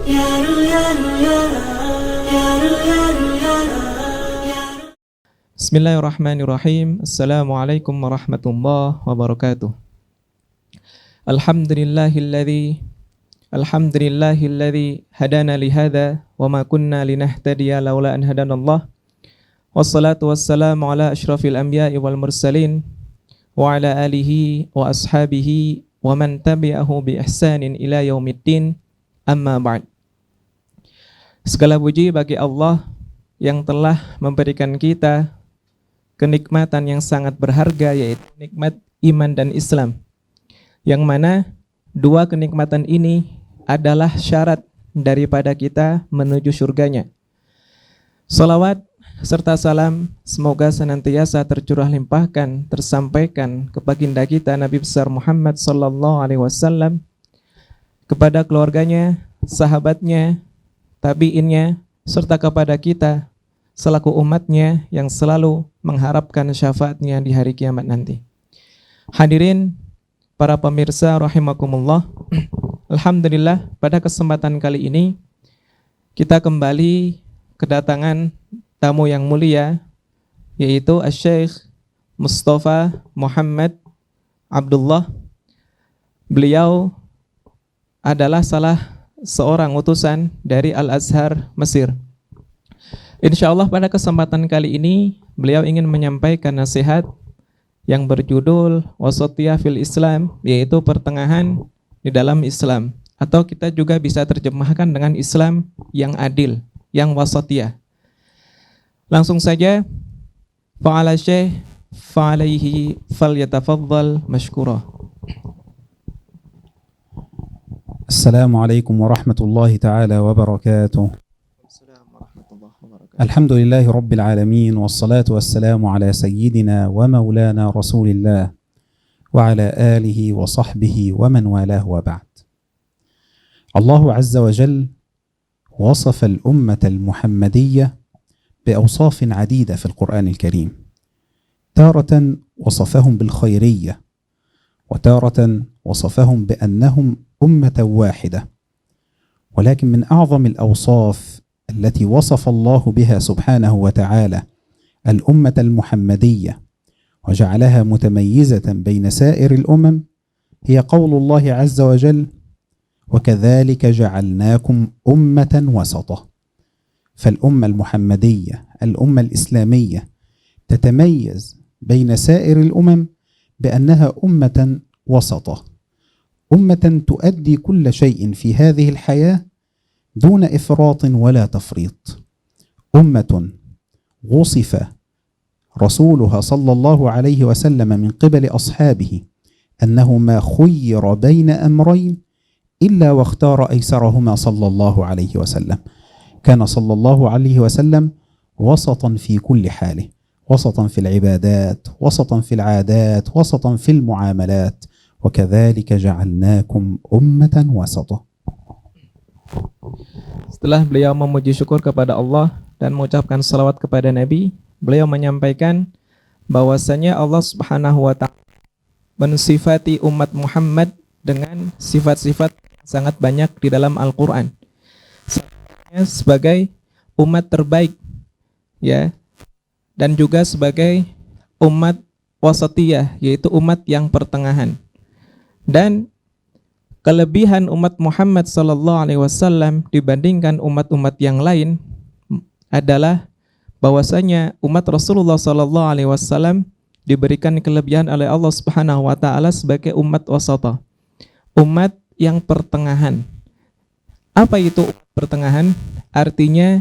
Bismillahirrahmanirrahim. Assalamualaikum warahmatullahi wabarakatuh. Alhamdulillahilladzi hadana lihada wa ma kunna linahtadiya laula an hadanallah. Wassalatu wassalamu ala asyrafil anbiya'i wal mursalin wa ala alihi wa ashabihi wa man tabi'ahu bi ihsanin ila yaumiddin. Amma ba'd. Segala puji bagi Allah yang telah memberikan kita kenikmatan yang sangat berharga, yaitu nikmat iman dan Islam, yang mana dua kenikmatan ini adalah syarat daripada kita menuju surganya. Salawat serta salam semoga senantiasa tercurah limpahkan, tersampaikan ke baginda kita Nabi besar Muhammad sallallahu alaihi wasallam, kepada keluarganya, sahabatnya, tabi'innya, serta kepada kita selaku umatnya yang selalu mengharapkan syafaatnya di hari kiamat nanti. Hadirin para pemirsa rahimakumullah, alhamdulillah pada kesempatan kali ini kita kembali kedatangan tamu yang mulia, yaitu Asy-Syaikh Mustafa Muhammad Abdullah. Beliau adalah salah seorang utusan dari Al-Azhar Mesir. Insyaallah pada kesempatan kali ini beliau ingin menyampaikan nasihat yang berjudul Wasatiyah fil Islam, yaitu pertengahan di dalam Islam, atau kita juga bisa terjemahkan dengan Islam yang adil, yang wasatiyah. Langsung saja, fa'ala syekh fa'alaihi falyatafaddal mashkura. Assalamualaikum warahmatullahi ta'ala wabarakatuh. Alhamdulillahi rabbil alamin, wassalatu wassalamu ala sayyidina wa maulana rasulillah wa ala alihi wa sahbihi wa man walahu wa ba'd. Allah azza wa jal وصف الأمة المحمدية بأوصاف عديدة في القرآن الكريم، تارة وصفهم بالخيرية، وتارة وصفهم بأنهم أمة واحدة. ولكن من أعظم الأوصاف التي وصف الله بها سبحانه وتعالى الأمة المحمدية وجعلها متميزة بين سائر الأمم هي قول الله عز وجل: وكذلك جعلناكم أمة وسطا. فالأمة المحمدية، الأمة الإسلامية، تتميز بين سائر الأمم بأنها أمة وسطا، أمة تؤدي كل شيء في هذه الحياة دون إفراط ولا تفريط، أمة وصف رسولها صلى الله عليه وسلم من قبل أصحابه أنه ما خير بين أمرين إلا واختار أيسرهما صلى الله عليه وسلم. كان صلى الله عليه وسلم وسطا في كل حاله، وسطا في العبادات، وسطا في العادات، وسطا في المعاملات. وكذلك جعلناكم أمة وسطا. Setelah beliau memuji syukur kepada Allah dan mengucapkan salawat kepada Nabi, beliau menyampaikan bahwasanya Allah Subhanahu wa ta'ala mensifati umat Muhammad dengan sifat-sifat sangat banyak di dalam Al-Quran, sebagai umat terbaik, ya, dan juga sebagai umat wasatiyah, yaitu umat yang pertengahan. Dan kelebihan umat Muhammad sallallahu alaihi wasallam dibandingkan umat-umat yang lain adalah bahwasanya umat Rasulullah sallallahu alaihi wasallam diberikan kelebihan oleh Allah Subhanahu wa taala sebagai umat wasata, umat yang pertengahan. Apa itu pertengahan? Artinya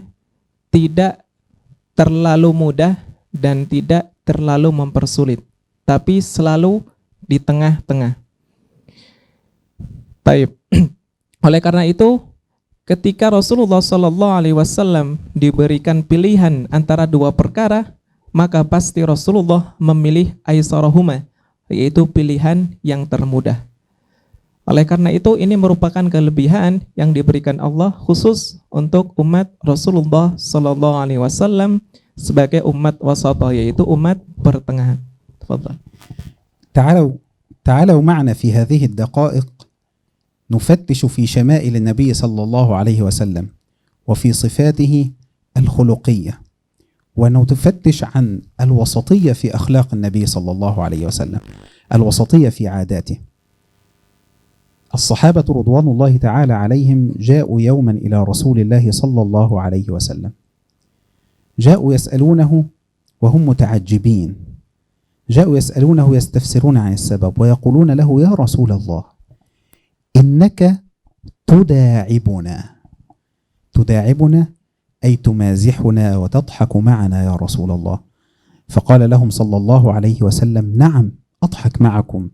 tidak terlalu mudah dan tidak terlalu mempersulit, tapi selalu di tengah-tengah. Baik. Oleh karena itu, ketika Rasulullah sallallahu alaihi wasallam diberikan pilihan antara dua perkara, maka pasti Rasulullah memilih aisarahuma, yaitu pilihan yang termudah. Oleh karena itu, ini merupakan kelebihan yang diberikan Allah khusus untuk umat Rasulullah sallallahu alaihi wasallam sebagai umat wasatah, yaitu umat pertengahan. Tafadhal. تعالوا معنا في هذه الدقائق نفتش في شمائل النبي صلى الله عليه وسلم وفي صفاته الخلقية، ونفتش عن الوسطية في أخلاق النبي صلى الله عليه وسلم، الوسطية في عاداته. الصحابة رضوان الله تعالى عليهم جاءوا يوما إلى رسول الله صلى الله عليه وسلم، جاءوا يسألونه وهم متعجبين، جاءوا يسألونه يستفسرون عن السبب، ويقولون له: يا رسول الله، إنك تداعبنا أي تمازحنا وتضحك معنا يا رسول الله. فقال لهم صلى الله عليه وسلم: نعم، أضحك معكم،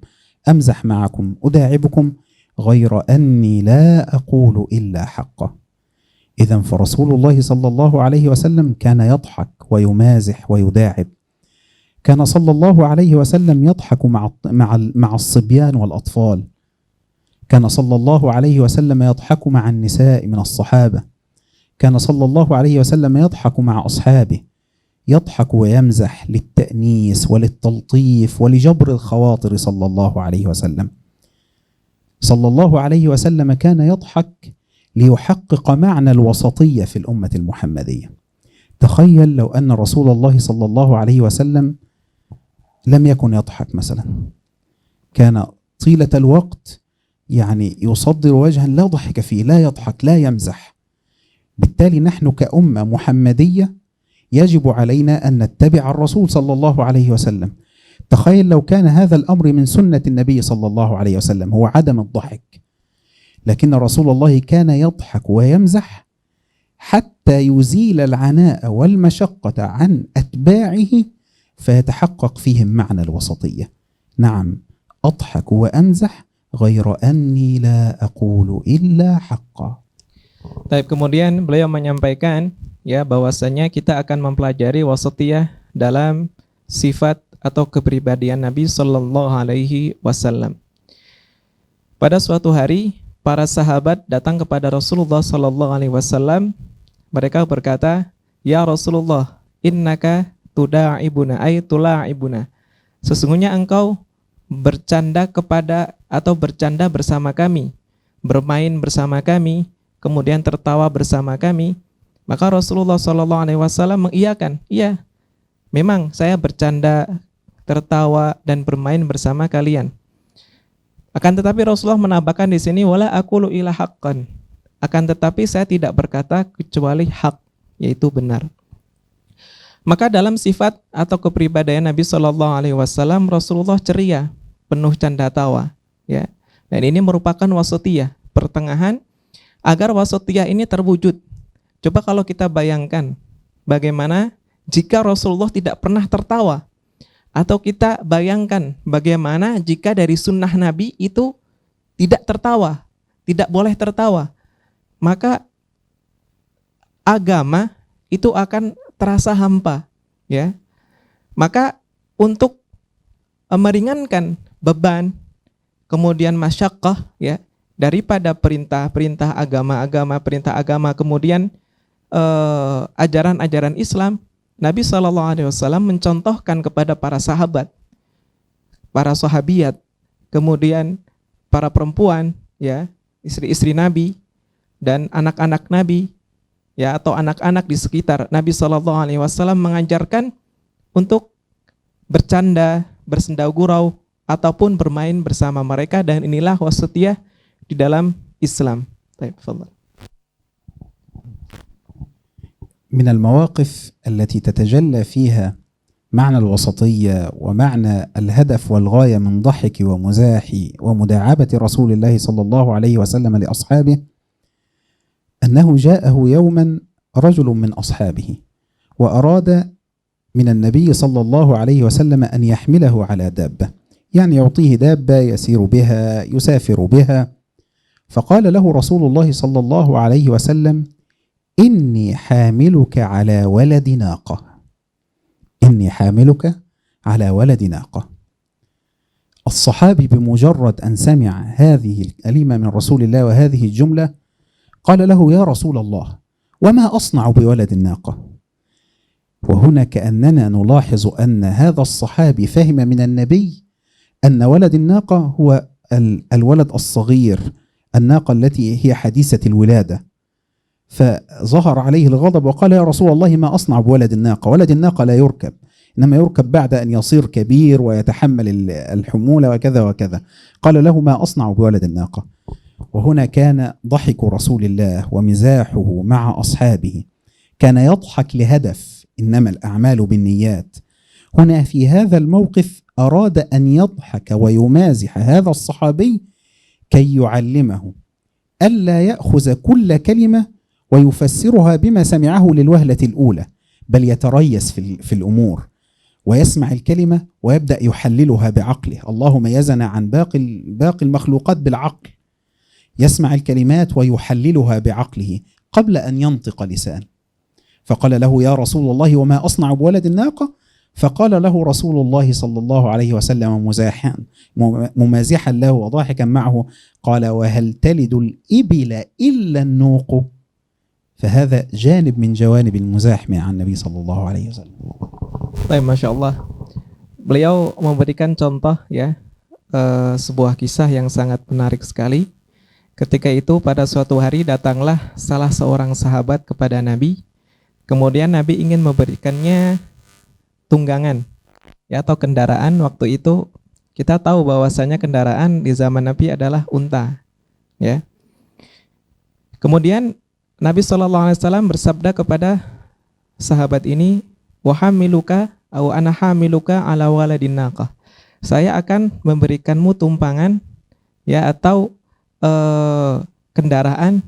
أمزح معكم، أداعبكم، غير أني لا أقول إلا حقا. إذن فرسول الله صلى الله عليه وسلم كان يضحك ويمازح ويداعب، كان صلى الله عليه وسلم يضحك مع الصبيان والأطفال، كان صلى الله عليه وسلم يضحك مع النساء من الصحابة، كان صلى الله عليه وسلم يضحك مع أصحابه، يضحك ويمزح للتأنيس وللتلطيف ولجبر الخواطر صلى الله عليه وسلم. صلى الله عليه وسلم كان يضحك ليحقق معنى الوسطية في الأمة المحمدية. تخيل لو أن رسول الله صلى الله عليه وسلم لم يكن يضحك مثلا، كان طيلة الوقت يعني يصدر وجها لا ضحك فيه، لا يضحك، لا يمزح. بالتالي نحن كأمة محمدية يجب علينا أن نتبع الرسول صلى الله عليه وسلم. تخيل لو كان هذا الأمر من سنة النبي صلى الله عليه وسلم هو عدم الضحك، لكن رسول الله كان يضحك ويمزح حتى يزيل العناء والمشقة عن أتباعه فيتحقق فيهم معنى الوسطية. نعم، أضحك وأمزح غير أني لا أقول إلا حقا. Baik, kemudian beliau menyampaikan ya bahwasanya kita akan mempelajari wasatiyah dalam sifat atau kepribadian Nabi Sallallahu Alaihi Wasallam. Pada suatu hari para sahabat datang kepada Rasulullah Sallallahu Alaihi Wasallam. Mereka berkata, "Ya Rasulullah, innaka tuda'ibuna ay tula'ibuna." Sesungguhnya engkau bercanda kepada atau bercanda bersama kami, bermain bersama kami, kemudian tertawa bersama kami. Maka Rasulullah SAW mengiyakan, iya, memang saya bercanda, tertawa dan bermain bersama kalian. Akan tetapi Rasulullah menambahkan di sini, wala aqulu illa haqqan. Akan tetapi saya tidak berkata kecuali hak, yaitu benar. Maka dalam sifat atau kepribadian Nabi SAW, Rasulullah ceria, penuh canda tawa, ya. Dan ini merupakan wasatiyah, pertengahan agar wasatiyah ini terwujud. Coba kalau kita bayangkan bagaimana jika Rasulullah tidak pernah tertawa, atau kita bayangkan bagaimana jika dari sunnah Nabi itu tidak tertawa, tidak boleh tertawa, maka agama itu akan terasa hampa, ya. Maka untuk meringankan beban, kemudian masyaqqah, ya, daripada perintah agama, kemudian ajaran-ajaran Islam, Nabi SAW mencontohkan kepada para sahabat, para sahabiyat, kemudian para perempuan, ya, istri-istri Nabi dan anak-anak Nabi, ya, atau anak-anak di sekitar Nabi SAW mengajarkan untuk bercanda, bersenda gurau ataupun bermain bersama mereka, dan inilah wasatiyah di dalam Islam. Baik, tafadhal. من المواقف التي تتجلى فيها معنى الوسطية ومعنى الهدف والغاية من ضحك ومزاح ومداعبة رسول الله صلى الله عليه وسلم لأصحابه أنه جاءه يوما رجل من أصحابه وأراد من النبي صلى الله عليه وسلم أن يحمله على دابة، يعني يعطيه دابة يسير بها، يسافر بها. فقال له رسول الله صلى الله عليه وسلم: إني حاملك على ولد ناقة، إني حاملك على ولد ناقة. الصحابي بمجرد أن سمع هذه الكلمة من رسول الله وهذه الجملة قال له: يا رسول الله، وما أصنع بولد الناقة؟ وهنا كأننا نلاحظ أن هذا الصحابي فهم من النبي أن ولد الناقة هو الولد الصغير الناقة التي هي حديثة الولادة، فظهر عليه الغضب وقال: يا رسول الله ما أصنع بولد الناقة؟ ولد الناقة لا يركب، إنما يركب بعد أن يصير كبير ويتحمل الحمولة وكذا وكذا. قال له: ما أصنع بولد الناقة؟ وهنا كان ضحك رسول الله ومزاحه مع أصحابه، كان يضحك لهدف، إنما الأعمال بالنيات. هنا في هذا الموقف أراد أن يضحك ويمازح هذا الصحابي كي يعلمه ألا يأخذ كل كلمة ويفسرها بما سمعه للوهلة الأولى، بل يتريث في الأمور ويسمع الكلمة ويبدأ يحللها بعقله. الله ميزنا عن باقي المخلوقات بالعقل، يسمع الكلمات ويحللها بعقله قبل أن ينطق لسان. فقال له: يا رسول الله وما أصنع بولد الناقة؟ فقال له رسول الله صلى الله عليه وسلم ممازحا له وضاحكا معه، قال: وهل تلد الإبل إلا النوق؟ فهذا جانب من جوانب المزاح مع النبي صلى الله عليه وسلم. Baik, Masya Allah. Beliau memberikan contoh ya, sebuah kisah yang sangat menarik sekali. Ketika itu pada suatu hari datanglah salah seorang sahabat kepada Nabi. Kemudian Nabi ingin memberikannya tunggangan ya, atau kendaraan. Waktu itu kita tahu bahwasanya kendaraan di zaman Nabi adalah unta ya. Kemudian Nabi SAW bersabda kepada sahabat ini, wahamiluka au ana hamiluka ala waladin naqah. Saya akan memberikanmu tumpangan ya, atau kendaraan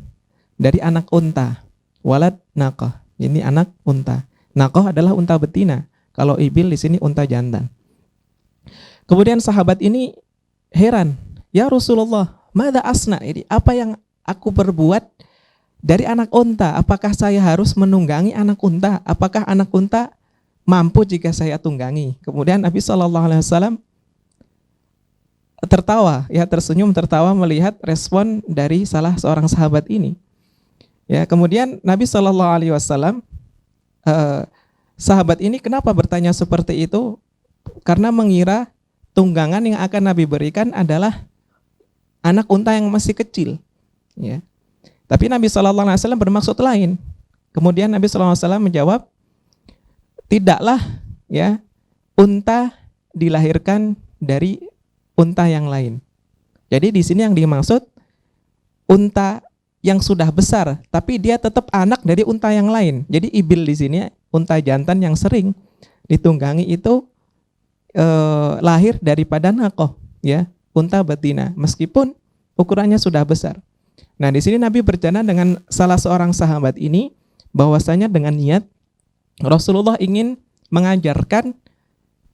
dari anak unta. Walad naqah, ini anak unta. Naqah adalah unta betina. Kalau ibil di sini unta jantan. Kemudian sahabat ini heran, ya Rasulullah, madza asna, ini apa yang aku perbuat dari anak unta? Apakah saya harus menunggangi anak unta? Apakah anak unta mampu jika saya tunggangi? Kemudian Nabi SAW tertawa, ya, tersenyum tertawa melihat respon dari salah seorang sahabat ini. Ya, kemudian Nabi SAW, sahabat ini kenapa bertanya seperti itu? Karena mengira tunggangan yang akan Nabi berikan adalah anak unta yang masih kecil. Ya. Tapi Nabi SAW bermaksud lain. Kemudian Nabi SAW menjawab, tidaklah ya unta dilahirkan dari unta yang lain. Jadi di sini yang dimaksud unta yang sudah besar, tapi dia tetap anak dari unta yang lain. Jadi ibil di sini unta jantan yang sering ditunggangi itu lahir daripada naqah, ya, unta betina, meskipun ukurannya sudah besar. Nah, di sini Nabi bercanda dengan salah seorang sahabat ini bahwasanya dengan niat Rasulullah ingin mengajarkan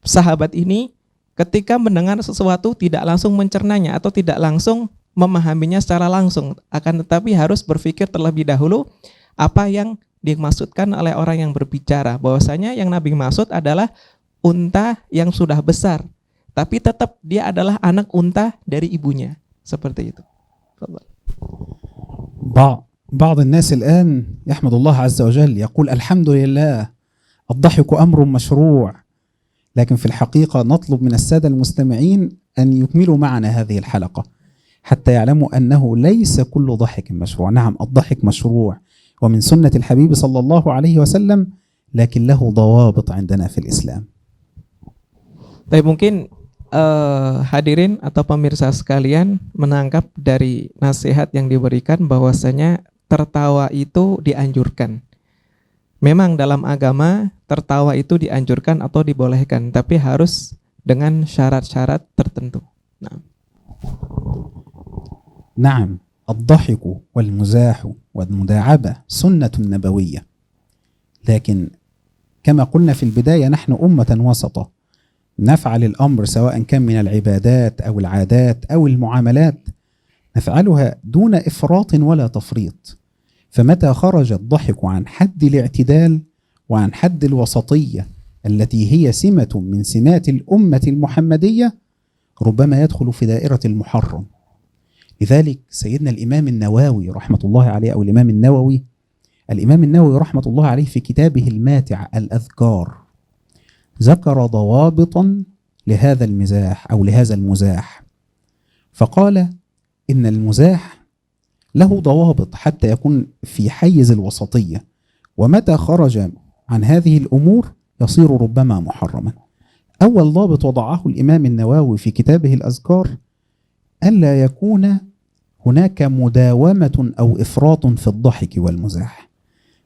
sahabat ini ketika mendengar sesuatu tidak langsung mencernanya atau tidak langsung memahaminya secara langsung, akan tetapi harus berpikir terlebih dahulu apa yang dimaksudkan oleh orang yang berbicara. Bahwasanya yang Nabi maksud adalah unta yang sudah besar, tapi tetap dia adalah anak unta dari ibunya. Seperti itu. بعض الناس الآن يحمد الله عز وجل، يقول الحمد لله الضحك أمر مشروع، لكن في الحقيقة نطلب من السادة المستمعين أن يكملوا معنا هذه الحلقة حتى يعلموا أنه ليس كل ضحك مشروع. نعم، الضحك مشروع ومن سنة الحبيب صلى الله عليه وسلم، لكن له ضوابط عندنا في الإسلام. Tapi mungkin hadirin atau pemirsa sekalian menangkap dari nasihat yang diberikan bahwasanya tertawa itu dianjurkan. Memang dalam agama tertawa itu dianjurkan atau dibolehkan, tapi harus dengan syarat-syarat tertentu. نعم، الضحك والمزاح والمداعبة سنة نبوية، لكن كما قلنا في البداية نحن أمة وسطة، نفعل الأمر سواء كان من العبادات أو العادات أو المعاملات نفعلها دون إفراط ولا تفريط. فمتى خرج الضحك عن حد الاعتدال وعن حد الوسطية التي هي سمة من سمات الأمة المحمدية ربما يدخل في دائرة المحرم. لذلك سيدنا الإمام النووي رحمة الله عليه، أو الإمام النووي رحمة الله عليه في كتابه الماتع الأذكار ذكر ضوابطا لهذا المزاح أو لهذا المزاح، فقال إن المزاح له ضوابط حتى يكون في حيز الوسطية، ومتى خرج عن هذه الأمور يصير ربما محرما. أول ضابط وضعه الإمام النووي في كتابه الأذكار ألا يكون هناك مداومة أو إفراط في الضحك والمزاح.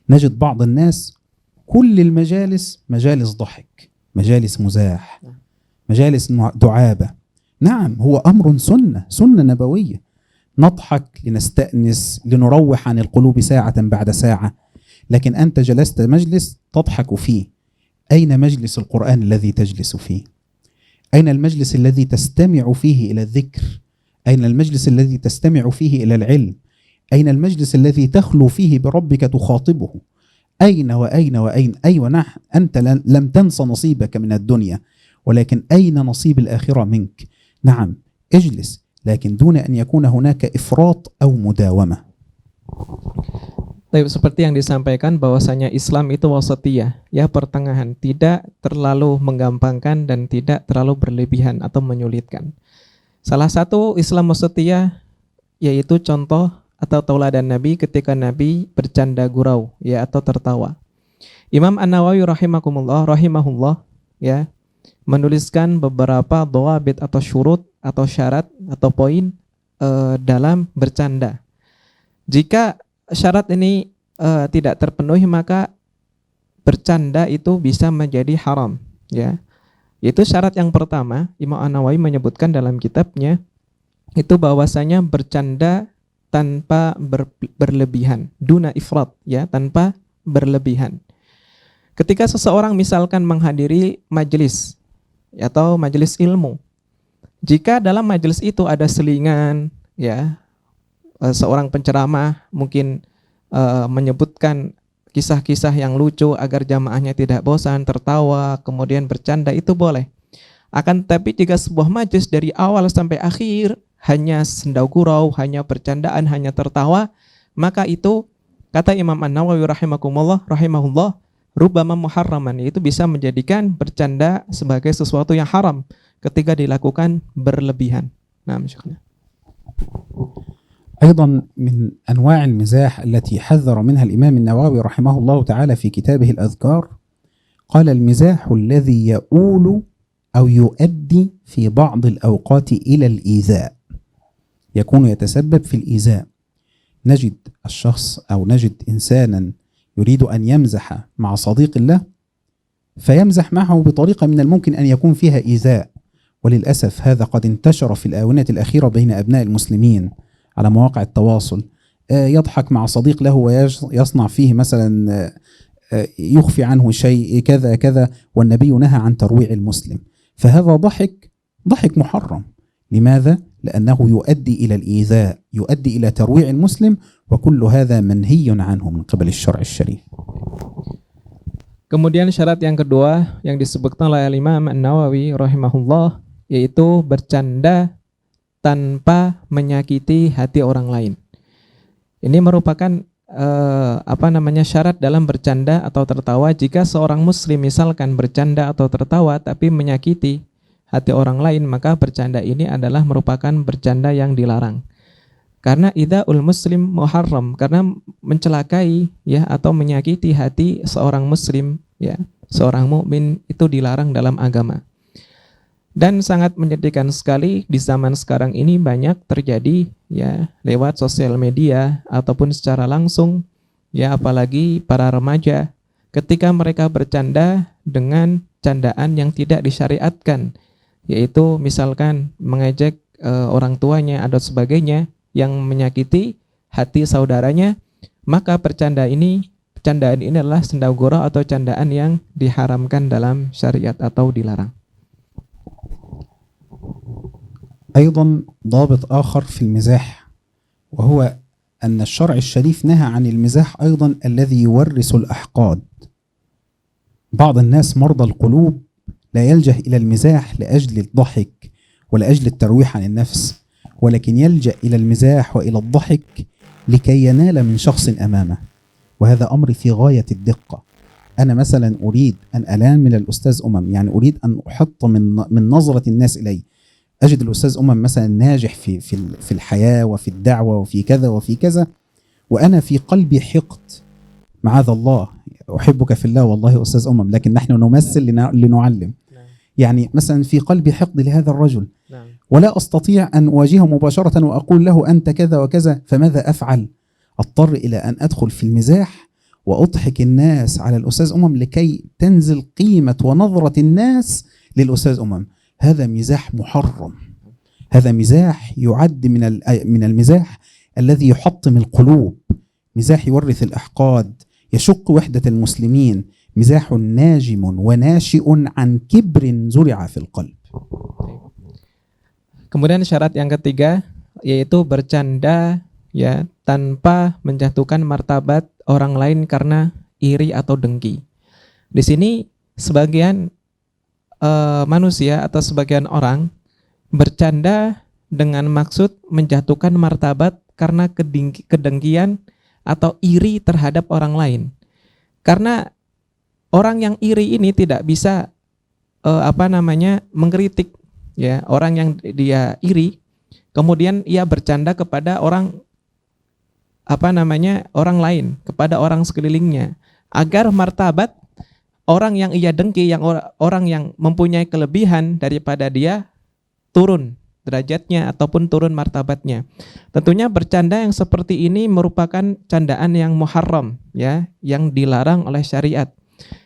نجد بعض الناس كل المجالس مجالس ضحك، مجالس مزاح، مجالس دعابة. نعم، هو أمر سنة نبوية، نضحك لنستأنس لنروح عن القلوب ساعة بعد ساعة، لكن أنت جلست مجلس تضحك فيه. أين مجلس القرآن الذي تجلس فيه؟ أين المجلس الذي تستمع فيه إلى الذكر؟ أين المجلس الذي تستمع فيه إلى العلم؟ أين المجلس الذي تخلو فيه بربك تخاطبه؟ أين وأين وأين؟ أيوة نعم، أنت لم تنس نصيبك من الدنيا، ولكن أين نصيب الآخرة منك؟ نعم اجلس، لكن دون أن يكون هناك إفراط أو مداومة. Tapi seperti yang disampaikan bahwasanya Islam itu wasatiyah, ya pertengahan, tidak terlalu menggampangkan dan tidak terlalu berlebihan atau menyulitkan. Salah satu Islam wasatiyah yaitu contoh atau tauladan Nabi ketika Nabi bercanda gurau, ya, atau tertawa. Imam An-Nawawi rahimahullah ya menuliskan beberapa dhawabit atau syurut atau syarat atau poin dalam bercanda. Jika syarat ini tidak terpenuhi, maka bercanda itu bisa menjadi haram, ya. Itu syarat yang pertama. Imam An-Nawawi menyebutkan dalam kitabnya itu bahwasanya bercanda tanpa berlebihan, duna ifrat, ya, tanpa berlebihan. Ketika seseorang misalkan menghadiri majelis atau majelis ilmu, jika dalam majelis itu ada selingan, ya, seorang penceramah mungkin menyebutkan kisah-kisah yang lucu agar jamaahnya tidak bosan, tertawa, kemudian bercanda, itu boleh. Akan tetapi jika sebuah majelis dari awal sampai akhir hanya sendau gurau, hanya bercandaan, hanya tertawa, maka itu kata Imam An-Nawawi rahimahullah rubbama muharraman, itu bisa menjadikan bercanda sebagai sesuatu yang haram ketika dilakukan berlebihan. Nah, masyaallah. أيضا من أنواع المزاح التي حذر منها الإمام النووي رحمه الله تعالى في كتابه الأذكار، قال: المزاح الذي يؤول أو يؤدي في بعض الأوقات إلى الإيذاء، يكون يتسبب في الإيذاء. نجد الشخص أو نجد إنسانا يريد أن يمزح مع صديق له، فيمزح معه بطريقة من الممكن أن يكون فيها إيذاء، وللأسف هذا قد انتشر في الآونة الأخيرة بين أبناء المسلمين على مواقع التواصل. يضحك مع صديق له ويصنع فيه مثلا يخفي عنه شيء كذا كذا، والنبي نهى عن ترويع المسلم، فهذا ضحك محرم. لماذا؟ لأنه يؤدي إلى الإيذاء، يؤدي إلى ترويع المسلم، وكل هذا منهي عنه من قبل الشرع الشريف. Kemudian syarat yang kedua yang disebutkan oleh Imam An-Nawawi rahimahullah yaitu bercanda tanpa menyakiti hati orang lain. Ini merupakan syarat dalam bercanda atau tertawa. Jika seorang muslim misalkan bercanda atau tertawa tapi menyakiti hati orang lain, maka bercanda ini adalah merupakan bercanda yang dilarang. Karena idzaul muslim muharram, karena mencelakai, ya, atau menyakiti hati seorang muslim, ya, seorang mukmin, itu dilarang dalam agama. Dan sangat menyedihkan sekali di zaman sekarang ini banyak terjadi, ya, lewat sosial media ataupun secara langsung, ya, apalagi para remaja ketika mereka bercanda dengan candaan yang tidak disyariatkan, yaitu misalkan mengejek orang tuanya atau sebagainya yang menyakiti hati saudaranya, maka candaan ini adalah sendau gurau atau candaan yang diharamkan dalam syariat atau dilarang. أيضا ضابط آخر في المزاح، وهو أن الشرع الشريف نهى عن المزاح أيضا الذي يورث الأحقاد. بعض الناس مرضى القلوب لا يلجأ إلى المزاح لأجل الضحك ولأجل الترويح عن النفس، ولكن يلجأ إلى المزاح وإلى الضحك لكي ينال من شخص أمامه، وهذا أمر في غاية الدقة. أنا مثلا أريد أن أنال من الأستاذ يعني أريد أن أحط من نظرة الناس إلي، أجد الأستاذ مثلا ناجح في الحياة وفي الدعوة وفي كذا وفي كذا، وأنا في قلبي حقد، معاذ الله، أحبك في الله والله أستاذ لكن نحن نمثل لنعلم. يعني مثلا في قلبي حقد لهذا الرجل ولا أستطيع أن أواجهه مباشرة وأقول له أنت كذا وكذا، فماذا أفعل؟ أضطر إلى أن أدخل في المزاح وأضحك الناس على الأستاذ لكي تنزل قيمة ونظرة الناس للأستاذ هذا مزاح محرم، هذا مزاح يعد من المزاح الذي يحطم القلوب، مزاح يورث الأحقاد، يشق وحدة المسلمين، مزاح ناجم وناشئ عن كبر زرع في القلب. Kemudian syarat yang ketiga yaitu bercanda ya tanpa menjatuhkan martabat orang lain karena iri atau dengki. Di sini sebagian manusia atau sebagian orang bercanda dengan maksud menjatuhkan martabat karena kedengkian atau iri terhadap orang lain. Karena orang yang iri ini tidak bisa mengkritik ya orang yang dia iri, kemudian ia bercanda kepada orang orang lain, kepada orang sekelilingnya, agar martabat orang yang ia dengki, yang orang yang mempunyai kelebihan daripada dia turun derajatnya ataupun turun martabatnya. Tentunya bercanda yang seperti ini merupakan candaan yang muharram ya, yang dilarang oleh syariat.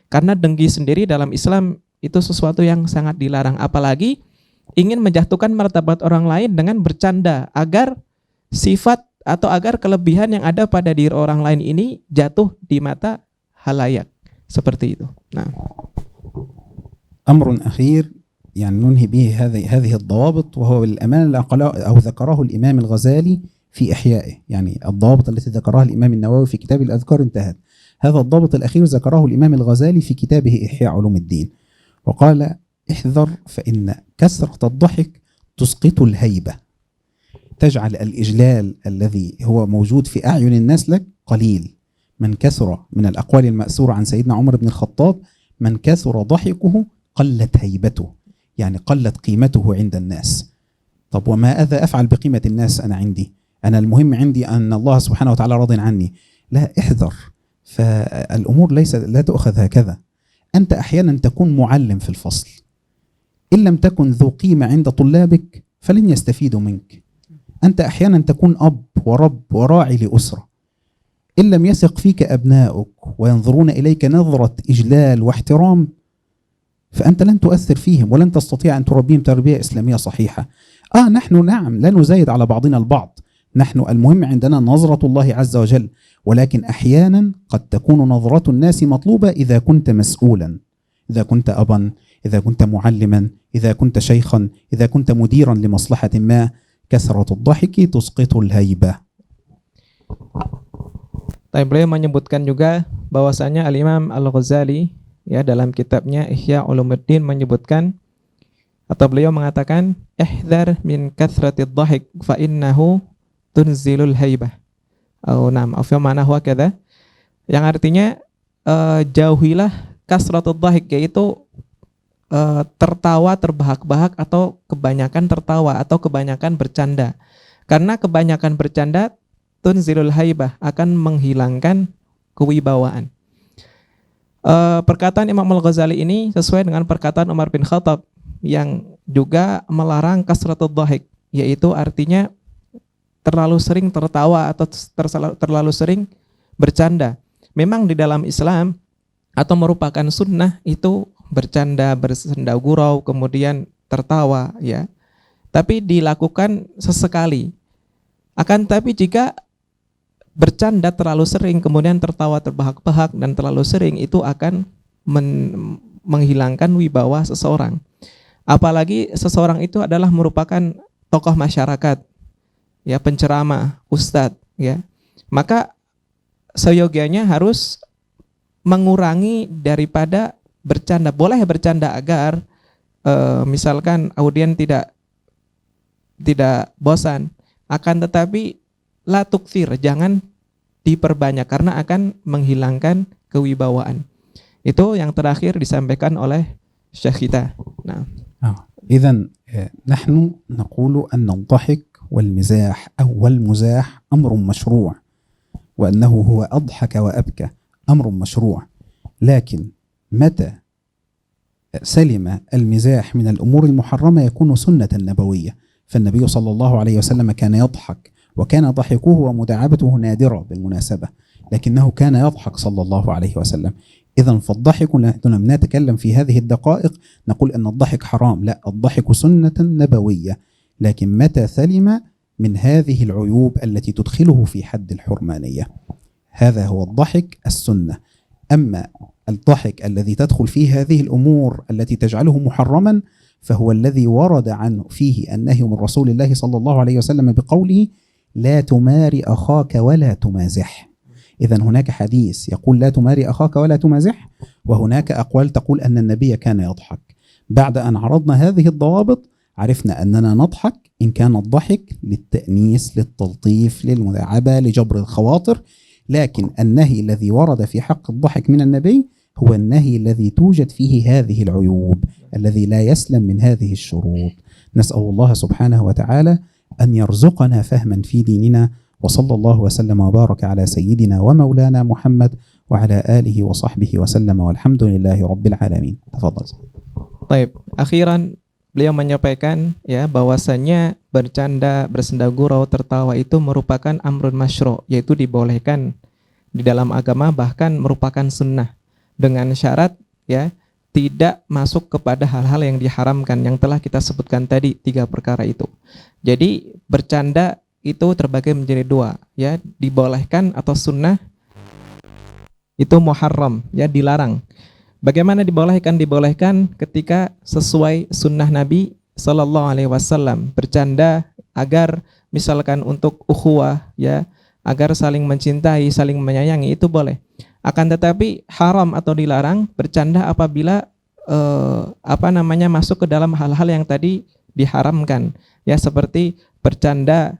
Karena dengki sendiri dalam Islam itu sesuatu yang sangat dilarang, apalagi ingin menjatuhkan martabat orang lain dengan bercanda agar sifat atau agar kelebihan yang ada pada diri orang lain ini jatuh di mata halayak. Seperti itu. Nah. أمر أخير يعني ننهي به هذه الضوابط، وهو بالأمانة أو ذكره الإمام الغزالي في إحيائه، يعني الضوابط التي ذكرها الإمام النووي في كتاب الأذكار انتهت. هذا الضابط الأخير ذكره الإمام الغزالي في كتابه إحياء علوم الدين، وقال: احذر فإن كثرة الضحك تسقط الهيبة، تجعل الإجلال الذي هو موجود في أعين الناس لك قليل. من كثر من الأقوال المأثورة عن سيدنا عمر بن الخطاب: من كثر ضحكه قلت هيبته، يعني قلت قيمته عند الناس. طب وماذا أفعل بقيمة الناس أنا عندي؟ أنا المهم عندي أن الله سبحانه وتعالى راض عني. لا، احذر، فالأمور لا تؤخذ هكذا. أنت أحيانا تكون معلم في الفصل، إن لم تكن ذو قيمة عند طلابك فلن يستفيدوا منك. أنت أحيانا تكون أب ورب وراعي لأسرة، إن لم يثق فيك أبناؤك وينظرون إليك نظرة إجلال واحترام فأنت لن تؤثر فيهم ولن تستطيع أن تربيهم تربية إسلامية صحيحة. نحن نعم لا نزايد على بعضنا البعض، نحن المهم عندنا نظرة الله عز وجل، ولكن أحيانا قد تكون نظرة الناس مطلوبة إذا كنت مسؤولا، إذا كنت أبا، إذا كنت معلما، إذا كنت شيخا، إذا كنت مديرا لمصلحة ما. كثرة الضحك تسقط الهيبة. Beliau menyebutkan juga bahwasanya Al-Imam Al-Ghazali ya dalam kitabnya Ihya Ulumuddin menyebutkan atau beliau mengatakan ihdhar min kathratid dhahik fa innahu tunzilul haibah. Ma'nahu kadza, yang artinya jauhilah kasratud dhahik, yaitu tertawa terbahak-bahak atau kebanyakan tertawa atau kebanyakan bercanda. Karena kebanyakan bercanda tunzilul haibah, akan menghilangkan kewibawaan. Perkataan Imam Al-Ghazali ini sesuai dengan perkataan Umar bin Khattab yang juga melarang kasratud dhahik, yaitu artinya terlalu sering tertawa atau terlalu sering bercanda. Memang di dalam Islam atau merupakan sunnah itu bercanda, bersenda gurau, kemudian tertawa ya. Tapi dilakukan sesekali. Akan tapi jika bercanda terlalu sering, kemudian tertawa terbahak-bahak dan terlalu sering, itu akan menghilangkan wibawa seseorang. Apalagi seseorang itu adalah merupakan tokoh masyarakat, ya, penceramah, ustadz, ya. Maka seyogianya harus mengurangi daripada bercanda. Boleh bercanda agar misalkan audien tidak bosan, akan tetapi la tukthir, jangan diperbanyak karena akan menghilangkan kewibawaan. Itu yang terakhir disampaikan oleh Syekh kita. Nah, إذن نحن نقول أن الضحك والمزاح أو والمزاح أمر مشروع، وأنه هو أضحك وأبكى أمر مشروع، لكن متى سلم المزاح من الأمور المحرمة يكون سنة نبوية. فالنبي صلى الله عليه وسلم كان يضحك، وكان ضحكه ومداعبته نادرة بالمناسبة، لكنه كان يضحك صلى الله عليه وسلم. إذن فالضحك لم نتكلم في هذه الدقائق نقول أن الضحك حرام، لا، الضحك سنة نبوية، لكن متى سلم من هذه العيوب التي تدخله في حد الحرمانية، هذا هو الضحك السنة. أما الضحك الذي تدخل فيه هذه الأمور التي تجعله محرما فهو الذي ورد عنه فيه النهي من رسول الله صلى الله عليه وسلم بقوله لا تماري أخاك ولا تمازح. إذن هناك حديث يقول لا تماري أخاك ولا تمازح، وهناك أقوال تقول أن النبي كان يضحك. بعد أن عرضنا هذه الضوابط عرفنا أننا نضحك إن كان الضحك للتأنيس، للتلطيف، للمداعبة، لجبر الخواطر، لكن النهي الذي ورد في حق الضحك من النبي هو النهي الذي توجد فيه هذه العيوب، الذي لا يسلم من هذه الشروط. نسأل الله سبحانه وتعالى أن يرزقنا فهما في ديننا، وصلى الله وسلم وبارك على سيدنا ومولانا محمد وعلى آله وصحبه وسلم، والحمد لله رب العالمين. تفضل. Baik, akhiran beliau menyampaikan ya bahwasanya bercanda, bersenda gurau, tertawa itu merupakan amrun masyru', yaitu dibolehkan di dalam agama, bahkan merupakan sunnah, dengan syarat ya tidak masuk kepada hal-hal yang diharamkan yang telah kita sebutkan tadi, 3 perkara itu. Jadi bercanda itu terbagi menjadi 2 ya, dibolehkan atau sunnah, itu muharram ya, dilarang. Bagaimana dibolehkan? Dibolehkan ketika sesuai sunnah Nabi Sallallahu Alaihi Wasallam, bercanda agar misalkan untuk ukhuwah ya, agar saling mencintai, saling menyayangi, itu boleh. Akan tetapi haram atau dilarang bercanda apabila masuk ke dalam hal-hal yang tadi diharamkan ya, seperti bercanda,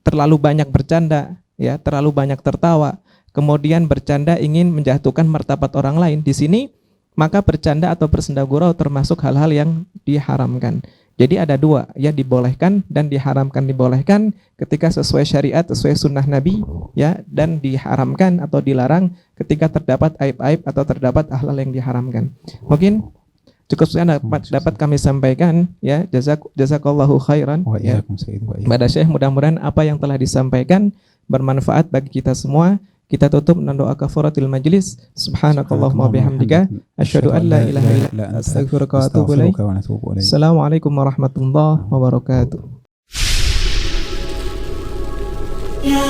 terlalu banyak bercanda ya, terlalu banyak tertawa, kemudian bercanda ingin menjatuhkan martabat orang lain. Di sini maka bercanda atau bersenda gurau termasuk hal-hal yang diharamkan. Jadi ada 2 ya, dibolehkan dan diharamkan. Dibolehkan ketika sesuai syariat, sesuai sunnah Nabi ya, dan diharamkan atau dilarang ketika terdapat aib-aib atau terdapat hal-hal yang diharamkan. Mungkin cukup sekian dapat kami sampaikan ya. Jazakallahu khairan ya. Pada Syekh, mudah-mudahan apa yang telah disampaikan bermanfaat bagi kita semua. Kita tutup dengan doa kafaratul majlis. Subhanakallahumma bihamdika asyhadu an la ilaha illa anta astaghfiruka wa atubu ilaik. Assalamualaikum warahmatullahi wabarakatuh. Ya